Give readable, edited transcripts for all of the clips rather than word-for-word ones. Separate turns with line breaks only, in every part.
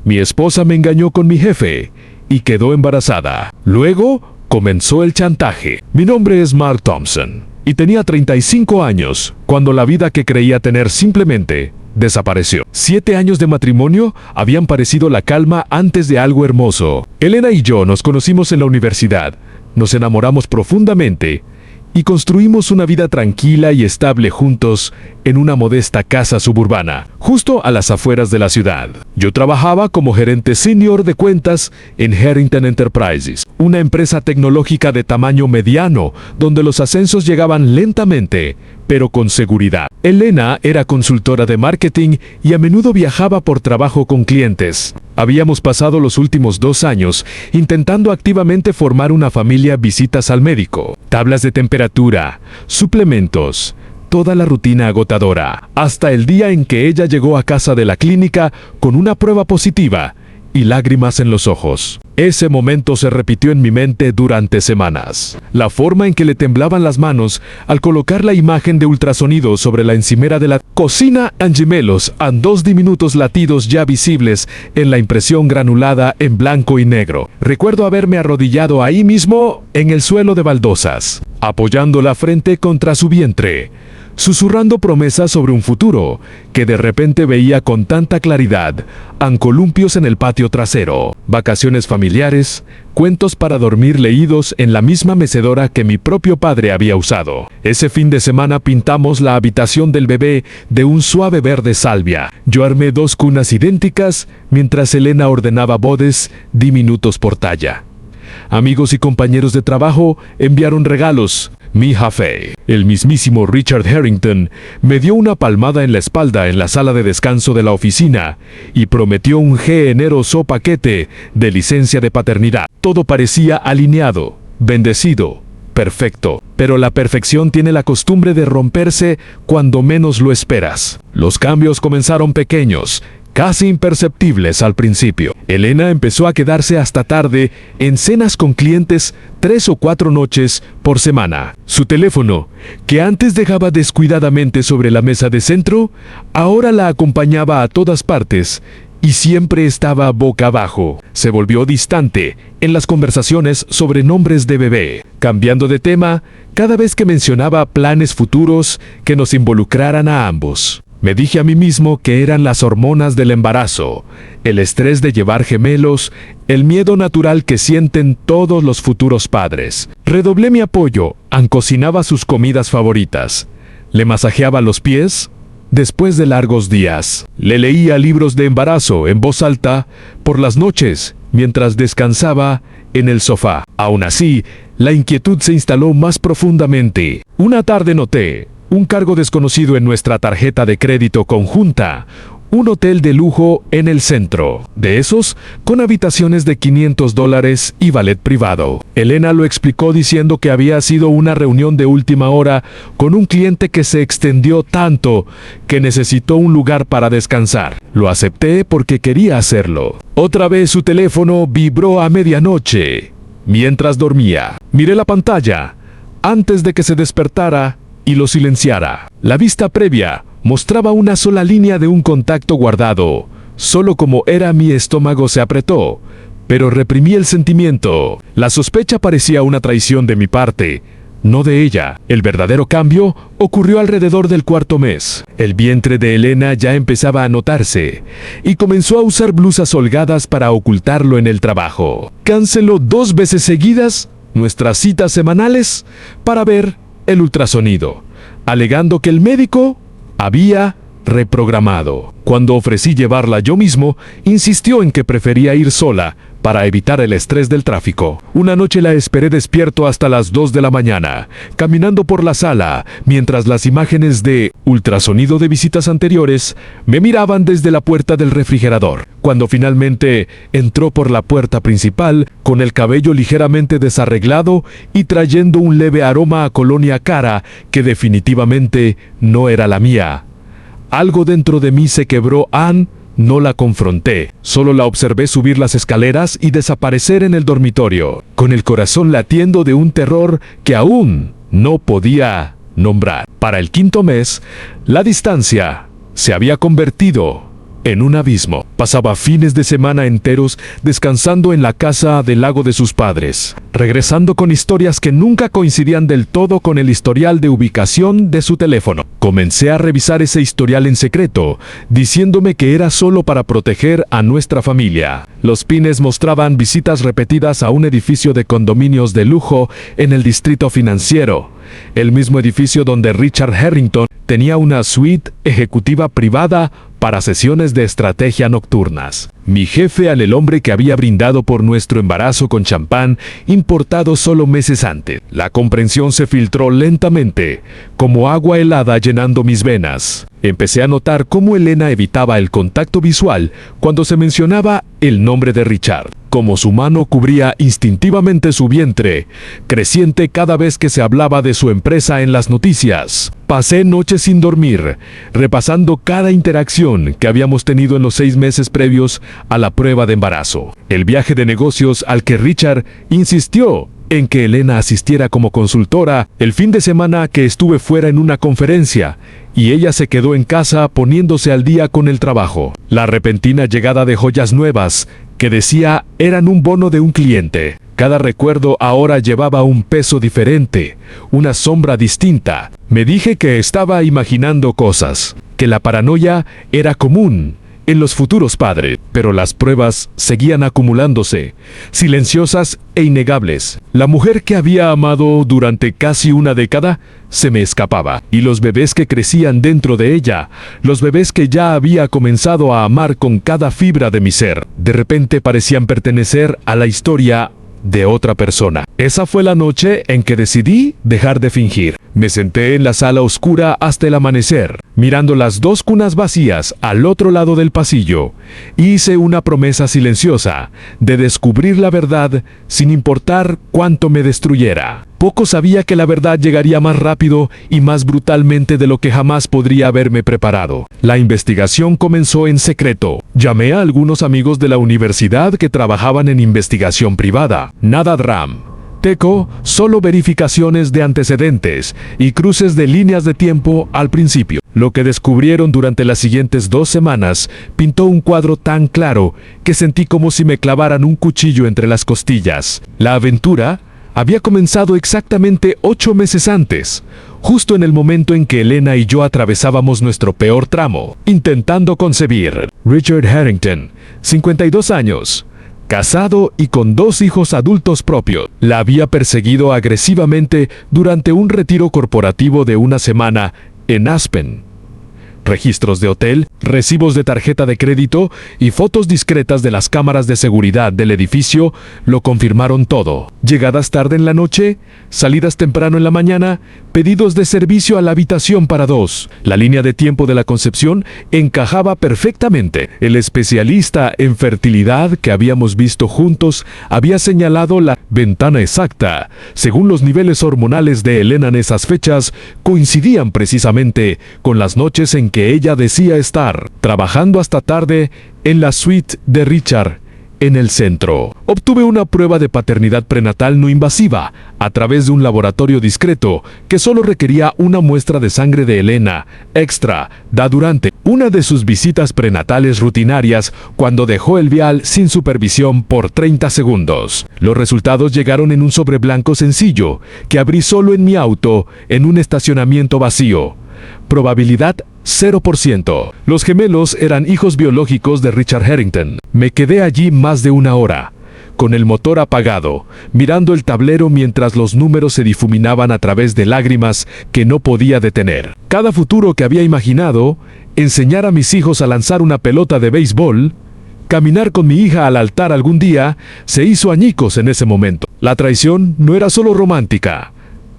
Mi esposa me engañó con mi jefe y quedó embarazada. Luego comenzó el chantaje. Mi nombre es Mark Thompson y tenía 35 años cuando la vida que creía tener simplemente desapareció. 7 años de matrimonio habían parecido la calma antes de algo hermoso. Elena y yo nos conocimos en la universidad, nos enamoramos profundamente y construimos una vida tranquila y estable juntos en una modesta casa suburbana, justo a las afueras de la ciudad. Yo trabajaba como gerente senior de cuentas en Harrington Enterprises, una empresa tecnológica de tamaño mediano, donde los ascensos llegaban lentamente, pero con seguridad. Elena era consultora de marketing y a menudo viajaba por trabajo con clientes. Habíamos pasado los últimos 2 años intentando activamente formar una familia, visitas al médico, tablas de temperatura, suplementos, toda la rutina agotadora, hasta el día en que ella llegó a casa de la clínica con una prueba positiva y lágrimas en los ojos. Ese momento se repitió en mi mente durante semanas. La forma en que le temblaban las manos al colocar la imagen de ultrasonido sobre la encimera de la cocina en gemelos a 2 diminutos latidos ya visibles en la impresión granulada en blanco y negro. Recuerdo haberme arrodillado ahí mismo en el suelo de baldosas, apoyando la frente contra su vientre, susurrando promesas sobre un futuro que de repente veía con tanta claridad, columpios en el patio trasero, vacaciones familiares, cuentos para dormir leídos en la misma mecedora que mi propio padre había usado. Ese fin de semana pintamos la habitación del bebé de un suave verde salvia. Yo armé 2 cunas idénticas mientras Elena ordenaba bodes diminutos por talla. Amigos y compañeros de trabajo enviaron regalos. Mi jefe, el mismísimo Richard Harrington, me dio una palmada en la espalda en la sala de descanso de la oficina y prometió un generoso paquete de licencia de paternidad. Todo parecía alineado, bendecido, perfecto. Pero la perfección tiene la costumbre de romperse cuando menos lo esperas. Los cambios comenzaron pequeños, casi imperceptibles al principio. Elena empezó a quedarse hasta tarde en cenas con clientes 3 o 4 noches por semana. Su teléfono, que antes dejaba descuidadamente sobre la mesa de centro, ahora la acompañaba a todas partes y siempre estaba boca abajo. Se volvió distante en las conversaciones sobre nombres de bebé, cambiando de tema cada vez que mencionaba planes futuros que nos involucraran a ambos. Me dije a mí mismo que eran las hormonas del embarazo, el estrés de llevar gemelos, el miedo natural que sienten todos los futuros padres. Redoblé mi apoyo, cocinaba sus comidas favoritas, le masajeaba los pies después de largos días, le leía libros de embarazo en voz alta por las noches mientras descansaba en el sofá. Aún así, la inquietud se instaló más profundamente. Una tarde noté un cargo desconocido en nuestra tarjeta de crédito conjunta, un hotel de lujo en el centro, de esos con habitaciones de $500 y ballet privado. Elena lo explicó diciendo que había sido una reunión de última hora con un cliente que se extendió tanto que necesitó un lugar para descansar. Lo acepté porque quería hacerlo. Otra vez su teléfono vibró a medianoche. Mientras dormía, miré la pantalla antes de que se despertara y lo silenciara. La vista previa mostraba una sola línea de un contacto guardado. Solo como era mi estómago se apretó, pero reprimí el sentimiento. La sospecha parecía una traición de mi parte, no de ella. El verdadero cambio ocurrió alrededor del 4.º mes. El vientre de Elena ya empezaba a notarse y comenzó a usar blusas holgadas para ocultarlo en el trabajo. Canceló 2 veces seguidas nuestras citas semanales para ver el ultrasonido, alegando que el médico había reprogramado. Cuando ofrecí llevarla yo mismo, insistió en que prefería ir sola para evitar el estrés del tráfico. Una noche la esperé despierto hasta las 2 de la mañana, caminando por la sala, mientras las imágenes de ultrasonido de visitas anteriores me miraban desde la puerta del refrigerador. Cuando finalmente entró por la puerta principal, con el cabello ligeramente desarreglado y trayendo un leve aroma a colonia cara que definitivamente no era la mía, algo dentro de mí se quebró. No la confronté, solo la observé subir las escaleras y desaparecer en el dormitorio, con el corazón latiendo de un terror que aún no podía nombrar. Para el 5.º mes, la distancia se había convertido en un abismo. Pasaba fines de semana enteros descansando en la casa del lago de sus padres, regresando con historias que nunca coincidían del todo con el historial de ubicación de su teléfono. Comencé a revisar ese historial en secreto, diciéndome que era solo para proteger a nuestra familia. Los pines mostraban visitas repetidas a un edificio de condominios de lujo en el distrito financiero, el mismo edificio donde Richard Harrington tenía una suite ejecutiva privada para sesiones de estrategia nocturnas. Mi jefe al el hombre que había brindado por nuestro embarazo con champán importado solo meses antes. La comprensión se filtró lentamente, como agua helada llenando mis venas. Empecé a notar cómo Elena evitaba el contacto visual cuando se mencionaba el nombre de Richard, como su mano cubría instintivamente su vientre, creciente cada vez que se hablaba de su empresa en las noticias. Pasé noches sin dormir, repasando cada interacción que habíamos tenido en los 6 meses previos a la prueba de embarazo. El viaje de negocios al que Richard insistió en que Elena asistiera como consultora, el fin de semana que estuve fuera en una conferencia, y ella se quedó en casa poniéndose al día con el trabajo. La repentina llegada de joyas nuevas, que decía eran un bono de un cliente. Cada recuerdo ahora llevaba un peso diferente, una sombra distinta. Me dije que estaba imaginando cosas, que la paranoia era común en los futuros padres, pero las pruebas seguían acumulándose, silenciosas e innegables. La mujer que había amado durante casi una década se me escapaba, y los bebés que crecían dentro de ella, los bebés que ya había comenzado a amar con cada fibra de mi ser, de repente parecían pertenecer a la historia de otra persona. Esa fue la noche en que decidí dejar de fingir. Me senté en la sala oscura hasta el amanecer, mirando las 2 cunas vacías al otro lado del pasillo. Hice una promesa silenciosa de descubrir la verdad sin importar cuánto me destruyera. Poco sabía que la verdad llegaría más rápido y más brutalmente de lo que jamás podría haberme preparado. La investigación comenzó en secreto. Llamé a algunos amigos de la universidad que trabajaban en investigación privada. Nada DRAM. Teco, solo verificaciones de antecedentes y cruces de líneas de tiempo al principio. Lo que descubrieron durante las siguientes 2 semanas pintó un cuadro tan claro que sentí como si me clavaran un cuchillo entre las costillas. La aventura había comenzado exactamente 8 meses antes, justo en el momento en que Elena y yo atravesábamos nuestro peor tramo, intentando concebir. Richard Harrington, 52 años, casado y con 2 hijos adultos propios, la había perseguido agresivamente durante un retiro corporativo de una semana en Aspen. Registros de hotel, recibos de tarjeta de crédito y fotos discretas de las cámaras de seguridad del edificio lo confirmaron todo. Llegadas tarde en la noche, salidas temprano en la mañana, pedidos de servicio a la habitación para 2. La línea de tiempo de la concepción encajaba perfectamente. El especialista en fertilidad que habíamos visto juntos había señalado la ventana exacta. Según los niveles hormonales de Elena en esas fechas, coincidían precisamente con las noches en que ella decía estar trabajando hasta tarde en la suite de Richard en el centro. Obtuve una prueba de paternidad prenatal no invasiva a través de un laboratorio discreto que solo requería una muestra de sangre de Elena extra da durante una de sus visitas prenatales rutinarias cuando dejó el vial sin supervisión por 30 segundos. Los resultados llegaron en un sobre blanco sencillo que abrí solo en mi auto en un estacionamiento vacío. Probabilidad 0%. Los gemelos eran hijos biológicos de Richard Harrington. Me quedé allí más de 1 hora, con el motor apagado, mirando el tablero mientras los números se difuminaban a través de lágrimas que no podía detener. Cada futuro que había imaginado, enseñar a mis hijos a lanzar una pelota de béisbol, caminar con mi hija al altar algún día, se hizo añicos en ese momento. La traición no era solo romántica,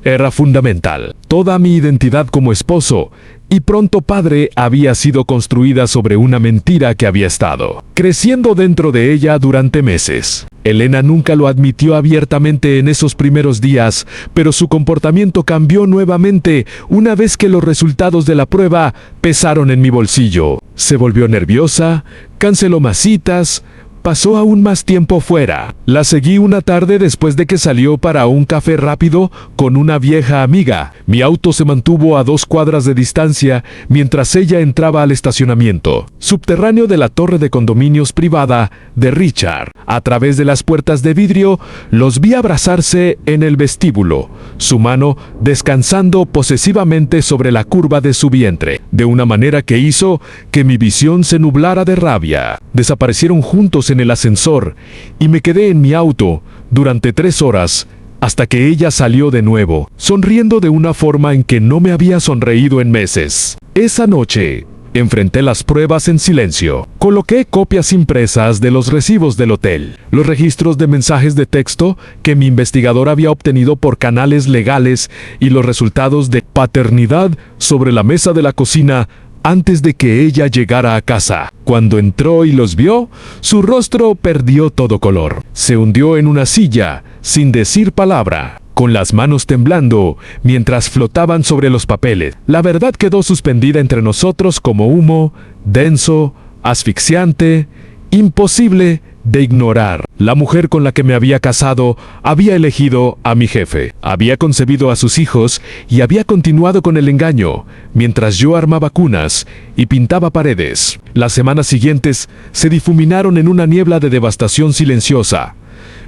era fundamental. Toda mi identidad como esposo y pronto padre había sido construida sobre una mentira que había estado creciendo dentro de ella durante meses. Elena nunca lo admitió abiertamente en esos primeros días, pero su comportamiento cambió nuevamente una vez que los resultados de la prueba pesaron en mi bolsillo. Se volvió nerviosa, canceló más citas, pasó aún más tiempo fuera. La seguí una tarde después de que salió para un café rápido con una vieja amiga. Mi auto se mantuvo a 2 cuadras de distancia mientras ella entraba al estacionamiento subterráneo de la torre de condominios privada de Richard. A través de las puertas de vidrio, los vi abrazarse en el vestíbulo, su mano descansando posesivamente sobre la curva de su vientre, de una manera que hizo que mi visión se nublara de rabia. Desaparecieron juntos en el ascensor y me quedé en mi auto durante 3 horas hasta que ella salió de nuevo, sonriendo de una forma en que no me había sonreído en meses. Esa noche, enfrenté las pruebas en silencio. Coloqué copias impresas de los recibos del hotel, los registros de mensajes de texto que mi investigador había obtenido por canales legales y los resultados de paternidad sobre la mesa de la cocina antes de que ella llegara a casa. Cuando entró y los vio, su rostro perdió todo color. Se hundió en una silla, sin decir palabra, con las manos temblando mientras flotaban sobre los papeles. La verdad quedó suspendida entre nosotros como humo, denso, asfixiante, imposible de ignorar. La mujer con la que me había casado había elegido a mi jefe, había concebido a sus hijos y había continuado con el engaño, mientras yo armaba cunas y pintaba paredes. Las semanas siguientes se difuminaron en una niebla de devastación silenciosa.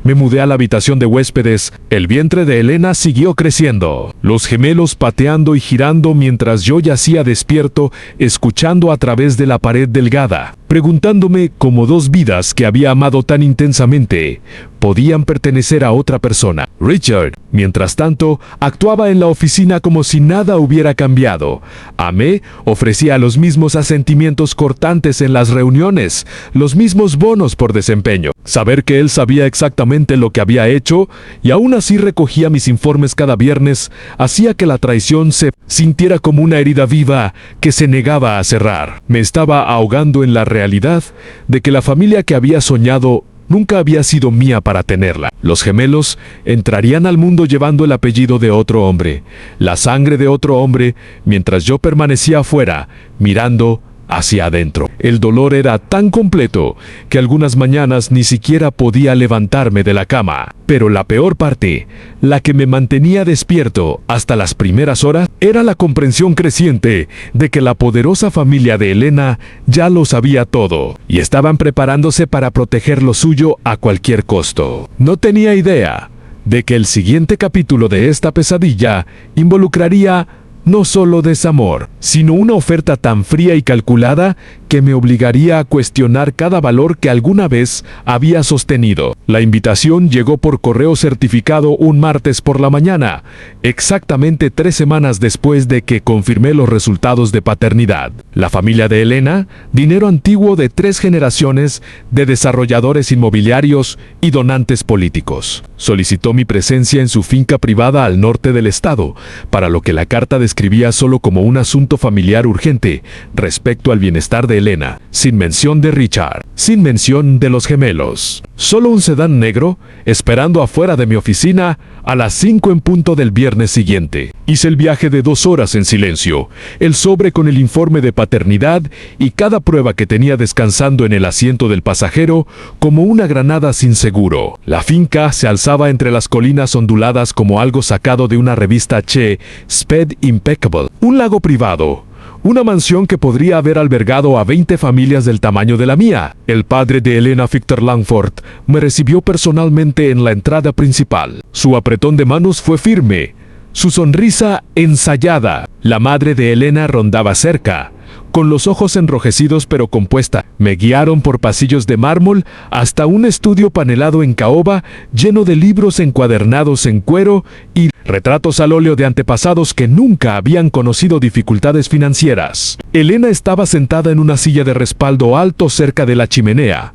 Me mudé a la habitación de huéspedes. El vientre de Elena siguió creciendo, los gemelos pateando y girando mientras yo yacía despierto, escuchando a través de la pared delgada, preguntándome cómo 2 vidas que había amado tan intensamente podían pertenecer a otra persona. Richard, mientras tanto, actuaba en la oficina como si nada hubiera cambiado. Amé ofrecía los mismos asentimientos cortantes en las reuniones, los mismos bonos por desempeño. Saber que él sabía exactamente lo que había hecho y aún así recogía mis informes cada viernes hacía que la traición se sintiera como una herida viva que se negaba a cerrar. Me estaba ahogando en la realidad de que la familia que había soñado nunca había sido mía para tenerla. Los gemelos entrarían al mundo llevando el apellido de otro hombre, la sangre de otro hombre, mientras yo permanecía afuera, mirando hacia adentro. El dolor era tan completo que algunas mañanas ni siquiera podía levantarme de la cama. Pero la peor parte, la que me mantenía despierto hasta las primeras horas, era la comprensión creciente de que la poderosa familia de Elena ya lo sabía todo y estaban preparándose para proteger lo suyo a cualquier costo. No tenía idea de que el siguiente capítulo de esta pesadilla involucraría no solo desamor, sino una oferta tan fría y calculada que me obligaría a cuestionar cada valor que alguna vez había sostenido. La invitación llegó por correo certificado un martes por la mañana, exactamente 3 semanas después de que confirmé los resultados de paternidad. La familia de Elena, dinero antiguo de 3 generaciones de desarrolladores inmobiliarios y donantes políticos, solicitó mi presencia en su finca privada al norte del estado, para lo que la carta describía solo como un asunto familiar urgente respecto al bienestar de Elena, sin mención de Richard, sin mención de los gemelos. Solo un sedán negro, esperando afuera de mi oficina a las 5 en punto del viernes siguiente. Hice el viaje de 2 horas en silencio, el sobre con el informe de paternidad y cada prueba que tenía descansando en el asiento del pasajero como una granada sin seguro. La finca se alzaba entre las colinas onduladas como algo sacado de una revista Che, Sped Impeccable, un lago privado. Una mansión que podría haber albergado a 20 familias del tamaño de la mía. El padre de Elena, Victor Langford, me recibió personalmente en la entrada principal. Su apretón de manos fue firme, su sonrisa ensayada. La madre de Elena rondaba cerca, con los ojos enrojecidos pero compuesta. Me guiaron por pasillos de mármol hasta un estudio panelado en caoba lleno de libros encuadernados en cuero y retratos al óleo de antepasados que nunca habían conocido dificultades financieras. Elena estaba sentada en una silla de respaldo alto cerca de la chimenea,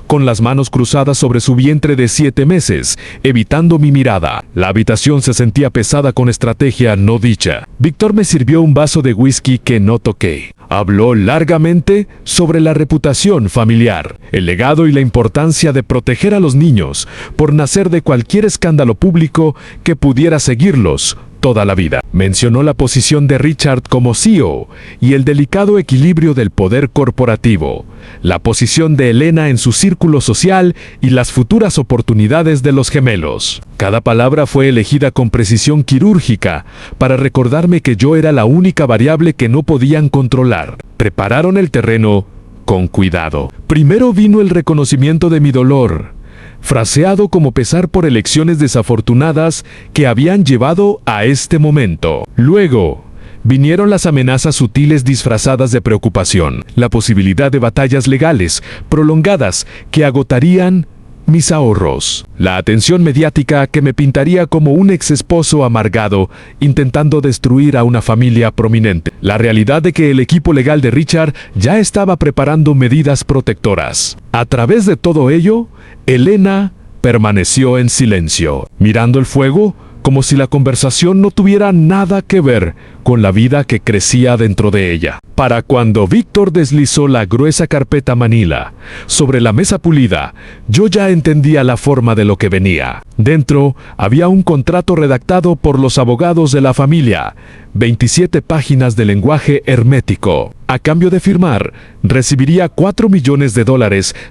con las manos cruzadas sobre su vientre de 7 meses, evitando mi mirada. La habitación se sentía pesada con estrategia no dicha. Víctor me sirvió un vaso de whisky que no toqué. Habló largamente sobre la reputación familiar, el legado y la importancia de proteger a los niños por nacer de cualquier escándalo público que pudiera seguirlos toda la vida. Mencionó la posición de Richard como CEO y el delicado equilibrio del poder corporativo, la posición de Elena en su círculo social y las futuras oportunidades de los gemelos. Cada palabra fue elegida con precisión quirúrgica para recordarme que yo era la única variable que no podían controlar. Prepararon el terreno con cuidado. Primero vino el reconocimiento de mi dolor, fraseado como pesar por elecciones desafortunadas que habían llevado a este momento. Luego, vinieron las amenazas sutiles disfrazadas de preocupación, la posibilidad de batallas legales prolongadas que agotarían mis ahorros, la atención mediática que me pintaría como un ex esposo amargado intentando destruir a una familia prominente, la realidad de que el equipo legal de Richard ya estaba preparando medidas protectoras. A través de todo ello, Elena permaneció en silencio, mirando el fuego como si la conversación no tuviera nada que ver con la vida que crecía dentro de ella. Para cuando Víctor deslizó la gruesa carpeta manila sobre la mesa pulida, yo ya entendía la forma de lo que venía. Dentro había un contrato redactado por los abogados de la familia, 27 páginas de lenguaje hermético. A cambio de firmar, recibiría $4 millones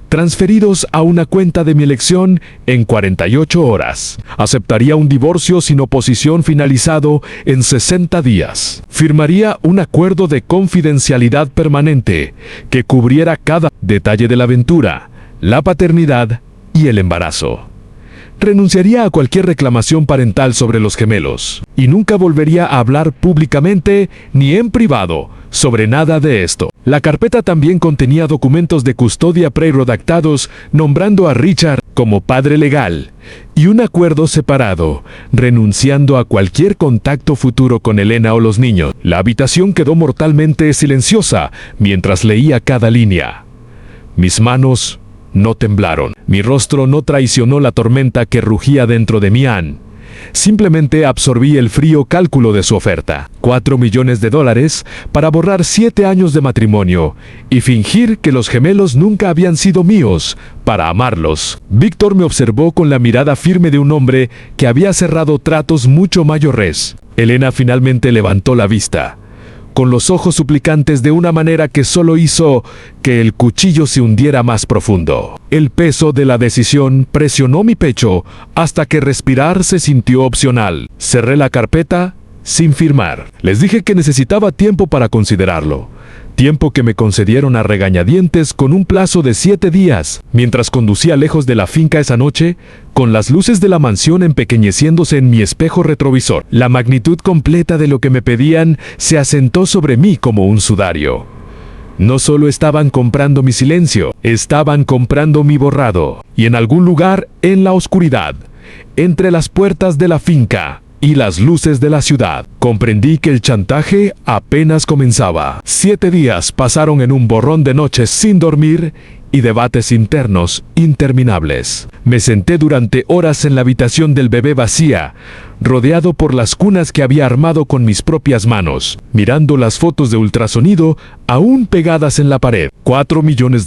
transferidos a una cuenta de mi elección en 48 horas. Aceptaría un divorcio sin oposición finalizado en 60 días. Firmaría un acuerdo de confidencialidad permanente que cubriera cada detalle de la aventura, la paternidad y el embarazo. Renunciaría a cualquier reclamación parental sobre los gemelos y nunca volvería a hablar públicamente ni en privado sobre nada de esto. La carpeta también contenía documentos de custodia pre-redactados nombrando a Richard como padre legal y un acuerdo separado, renunciando a cualquier contacto futuro con Elena o los niños. La habitación quedó mortalmente silenciosa mientras leía cada línea. Mis manos no temblaron. Mi rostro no traicionó la tormenta que rugía dentro de mí. Simplemente absorbí el frío cálculo de su oferta. $4 millones para borrar 7 años de matrimonio y fingir que los gemelos nunca habían sido míos para amarlos. Víctor me observó con la mirada firme de un hombre que había cerrado tratos mucho mayores. Elena finalmente levantó la vista, con los ojos suplicantes de una manera que solo hizo que el cuchillo se hundiera más profundo. El peso de la decisión presionó mi pecho hasta que respirar se sintió opcional. Cerré la carpeta sin firmar. Les dije que necesitaba tiempo para considerarlo. Tiempo que me concedieron a regañadientes con un plazo de 7 días. Mientras conducía lejos de la finca esa noche, con las luces de la mansión empequeñeciéndose en mi espejo retrovisor, la magnitud completa de lo que me pedían se asentó sobre mí como un sudario. No solo estaban comprando mi silencio, estaban comprando mi borrado. Y en algún lugar, en la oscuridad, entre las puertas de la finca y las luces de la ciudad, comprendí que el chantaje apenas comenzaba. 7 días pasaron en un borrón de noches sin dormir y debates internos interminables. Me senté durante horas en la habitación del bebé vacía, rodeado por las cunas que había armado con mis propias manos, mirando las fotos de ultrasonido aún pegadas en la pared. $4 millones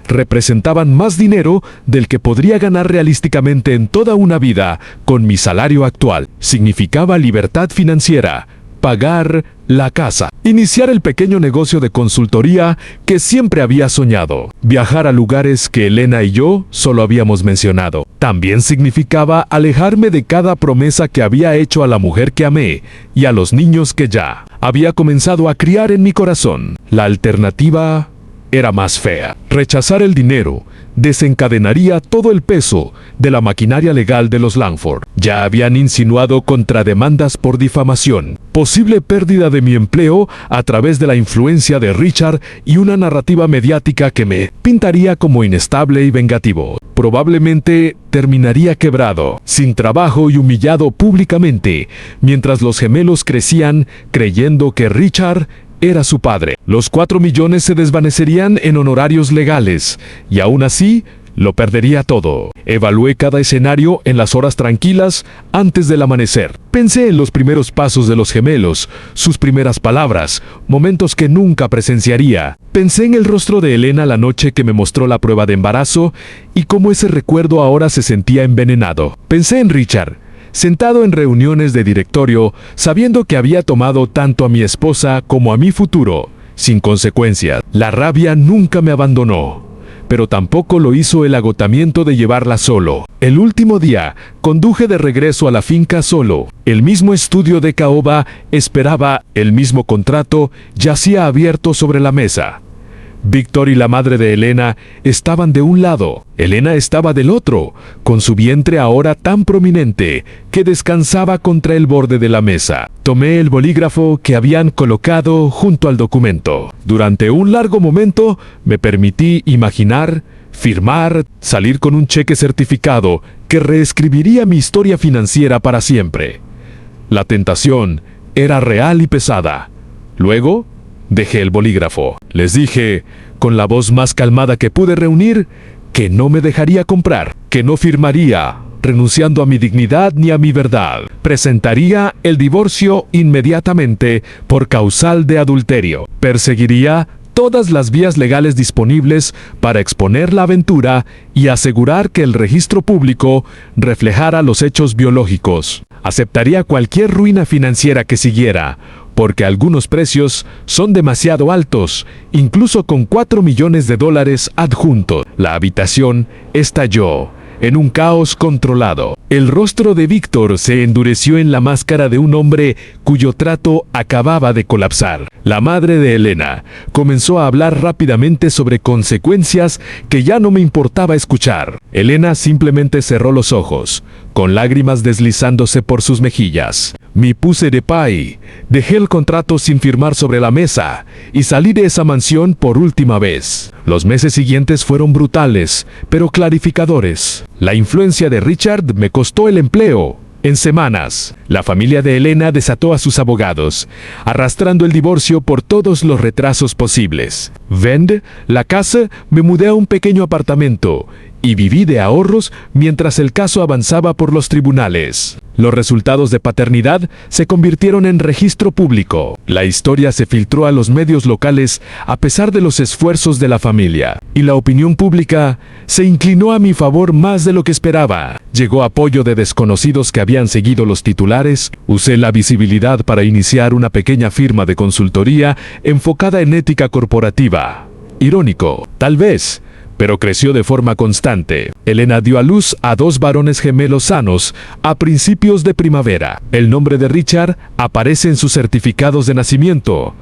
representaban más dinero del que podría ganar realísticamente en toda una vida con mi salario actual. Significaba libertad financiera, pagar la casa, iniciar el pequeño negocio de consultoría que siempre había soñado, viajar a lugares que Elena y yo solo habíamos mencionado. También significaba alejarme de cada promesa que había hecho a la mujer que amé y a los niños que ya había comenzado a criar en mi corazón. La alternativa era más fea. Rechazar el dinero desencadenaría todo el peso de la maquinaria legal de los Langford. Ya habían insinuado contrademandas por difamación, posible pérdida de mi empleo a través de la influencia de Richard y una narrativa mediática que me pintaría como inestable y vengativo. Probablemente terminaría quebrado, sin trabajo y humillado públicamente, mientras los gemelos crecían creyendo que Richard era su padre. Los $4 millones se desvanecerían en honorarios legales, y aún así, lo perdería todo. Evalué cada escenario en las horas tranquilas antes del amanecer. Pensé en los primeros pasos de los gemelos, sus primeras palabras, momentos que nunca presenciaría. Pensé en el rostro de Elena la noche que me mostró la prueba de embarazo y cómo ese recuerdo ahora se sentía envenenado. Pensé en Richard, sentado en reuniones de directorio, sabiendo que había tomado tanto a mi esposa como a mi futuro, sin consecuencias. La rabia nunca me abandonó, pero tampoco lo hizo el agotamiento de llevarla solo. El último día, conduje de regreso a la finca solo. El mismo estudio de caoba esperaba, el mismo contrato yacía abierto sobre la mesa. Víctor y la madre de Elena estaban de un lado, Elena estaba del otro, con su vientre ahora tan prominente que descansaba contra el borde de la mesa. Tomé el bolígrafo que habían colocado junto al documento. Durante un largo momento me permití imaginar, firmar, salir con un cheque certificado que reescribiría mi historia financiera para siempre. La tentación era real y pesada. Luego, dejé el bolígrafo. Les dije, con la voz más calmada que pude reunir, que no me dejaría comprar, que no firmaría, renunciando a mi dignidad ni a mi verdad. Presentaría el divorcio inmediatamente por causal de adulterio. Perseguiría todas las vías legales disponibles para exponer la aventura y asegurar que el registro público reflejara los hechos biológicos. Aceptaría cualquier ruina financiera que siguiera, porque algunos precios son demasiado altos, incluso con $4 millones adjuntos. La habitación estalló en un caos controlado. El rostro de Víctor se endureció en la máscara de un hombre cuyo trato acababa de colapsar. La madre de Elena comenzó a hablar rápidamente sobre consecuencias que ya no me importaba escuchar. Elena simplemente cerró los ojos, con lágrimas deslizándose por sus mejillas. Me puse de pie, dejé el contrato sin firmar sobre la mesa y salí de esa mansión por última vez. Los meses siguientes fueron brutales, pero clarificadores. La influencia de Richard me costó el empleo. En semanas, la familia de Elena desató a sus abogados, arrastrando el divorcio por todos los retrasos posibles. Vende la casa, me mudé a un pequeño apartamento y viví de ahorros mientras el caso avanzaba por los tribunales. Los resultados de paternidad se convirtieron en registro público. La historia se filtró a los medios locales a pesar de los esfuerzos de la familia, y la opinión pública se inclinó a mi favor más de lo que esperaba. Llegó apoyo de desconocidos que habían seguido los titulares. Usé la visibilidad para iniciar una pequeña firma de consultoría enfocada en ética corporativa. Irónico, tal vez, pero creció de forma constante. Elena dio a luz a 2 varones gemelos sanos a principios de primavera. El nombre de Richard aparece en sus certificados de nacimiento.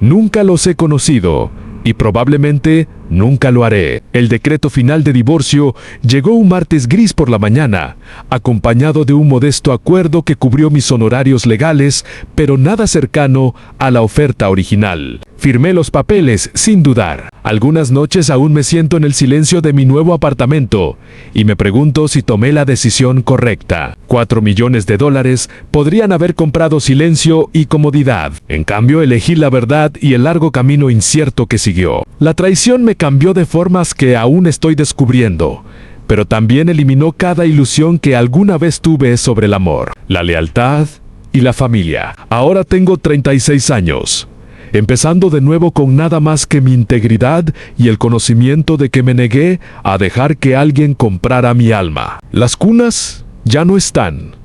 Nunca los he conocido y probablemente nunca lo haré. El decreto final de divorcio llegó un martes gris por la mañana, acompañado de un modesto acuerdo que cubrió mis honorarios legales, pero nada cercano a la oferta original. Firmé los papeles sin dudar. Algunas noches aún me siento en el silencio de mi nuevo apartamento y me pregunto si tomé la decisión correcta. $4 millones podrían haber comprado silencio y comodidad. En cambio, elegí la verdad y el largo camino incierto que siguió. La traición me cambió de formas que aún estoy descubriendo, pero también eliminó cada ilusión que alguna vez tuve sobre el amor, la lealtad y la familia. Ahora tengo 36 años. Empezando de nuevo con nada más que mi integridad y el conocimiento de que me negué a dejar que alguien comprara mi alma. Las cunas ya no están.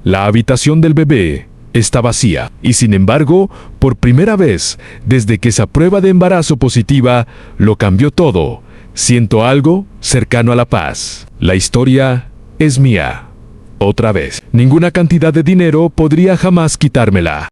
La habitación del bebé está vacía. Y sin embargo, por primera vez, desde que esa prueba de embarazo positiva lo cambió todo, siento algo cercano a la paz. La historia es mía. Otra vez. Ninguna cantidad de dinero podría jamás quitármela.